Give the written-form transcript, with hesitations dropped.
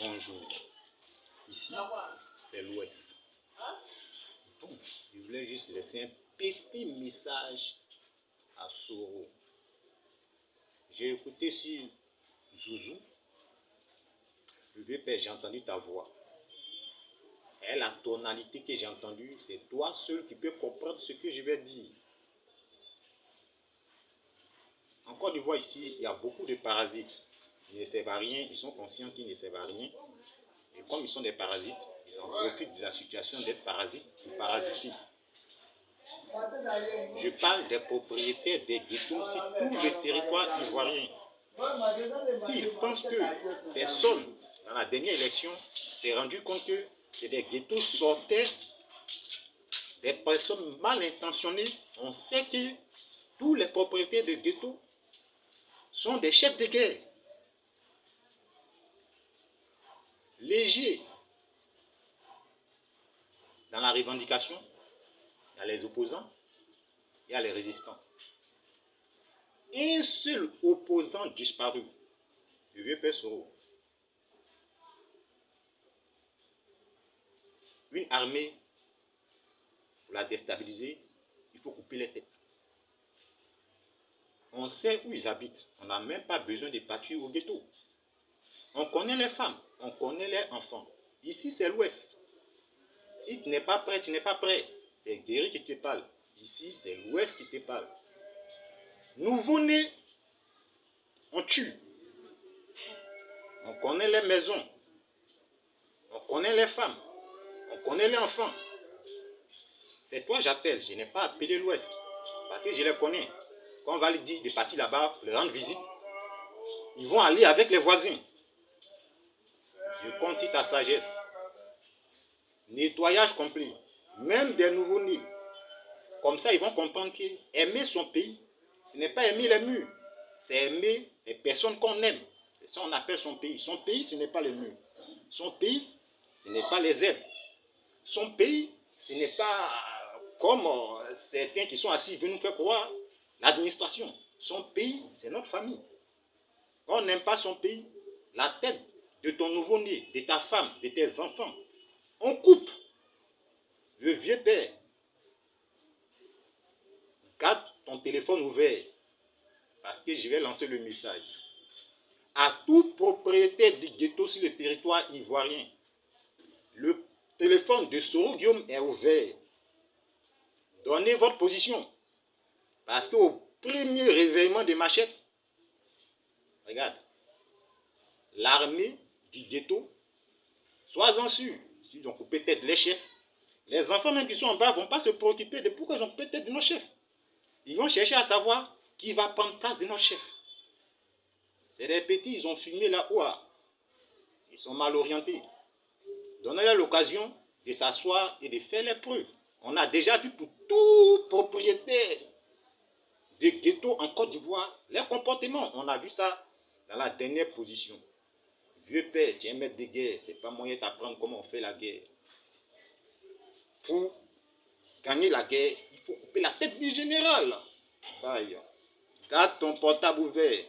Bonjour, ici c'est l'Ouest. Donc, je voulais juste laisser un petit message à Soro. J'ai écouté sur Zouzou, le vieux père, j'ai entendu ta voix. Et la tonalité que j'ai entendue, c'est toi seul qui peux comprendre ce que je vais dire. En Côte d'Ivoire, ici, il y a beaucoup de parasites. Ils ne servent à rien, ils sont conscients qu'ils ne servent à rien. Et comme ils sont des parasites, ils en profitent de la situation d'être parasites ou parasités. Je parle des propriétaires des ghettos sur tout le territoire ivoirien. S'ils pensent que personne, dans la dernière élection, s'est rendu compte que c'est des ghettos sortaient des personnes mal intentionnées, on sait que tous les propriétaires de ghettos sont des chefs de guerre. Légers dans la revendication, il y a les opposants, il y a les résistants. Un seul opposant disparu, le vieux père Soro. Une armée, pour la déstabiliser, il faut couper les têtes. On sait où ils habitent. On n'a même pas besoin de partir au ghetto. On connaît les femmes, on connaît les enfants. Ici, c'est l'Ouest. Si tu n'es pas prêt, tu n'es pas prêt. C'est Guéry qui te parle. Ici, c'est l'Ouest qui te parle. Nouveau-né, on tue. On connaît les maisons. On connaît les femmes. On connaît les enfants. C'est toi j'appelle. Je n'ai pas appelé l'Ouest. Parce que je les connais. Quand on va leur dire de partir là-bas, leur rendre visite, ils vont aller avec les voisins. Je compte sur ta sagesse. Nettoyage complet. Même des nouveaux-nés. Comme ça, ils vont comprendre qu'aimer son pays, ce n'est pas aimer les murs. C'est aimer les personnes qu'on aime. C'est ça qu'on appelle son pays. Son pays, ce n'est pas les murs. Son pays, ce n'est pas les aides. Son pays, ce n'est pas comme certains qui sont assis, ils veulent nous faire croire l'administration. Son pays, c'est notre famille. Quand on n'aime pas son pays, la tête de ton nouveau-né, de ta femme, de tes enfants, on coupe. Le vieux père, garde ton téléphone ouvert parce que je vais lancer le message. À tout propriétaire du ghetto sur le territoire ivoirien, le téléphone de Soro Guillaume est ouvert. Donnez votre position. Parce qu'au premier réveillement de Machette, regarde, l'armée du ghetto, sois-en sûr, s'ils ont coupé tête les chefs, les enfants même qui sont en bas ne vont pas se préoccuper de pourquoi ils ont coupé tête de nos chefs. Ils vont chercher à savoir qui va prendre place de notre chef. C'est des petits, ils ont filmé là-haut. Ils sont mal orientés. Donnez-leur l'occasion de s'asseoir et de faire les preuves. On a déjà vu pour tout propriétaire de ghetto en Côte d'Ivoire, les comportements. On a vu ça dans la dernière position. Vieux père, tu es un maître de guerre. Ce n'est pas moyen d'apprendre comment on fait la guerre. Pour gagner la guerre, il faut couper la tête du général. Bye. Garde ton portable ouvert.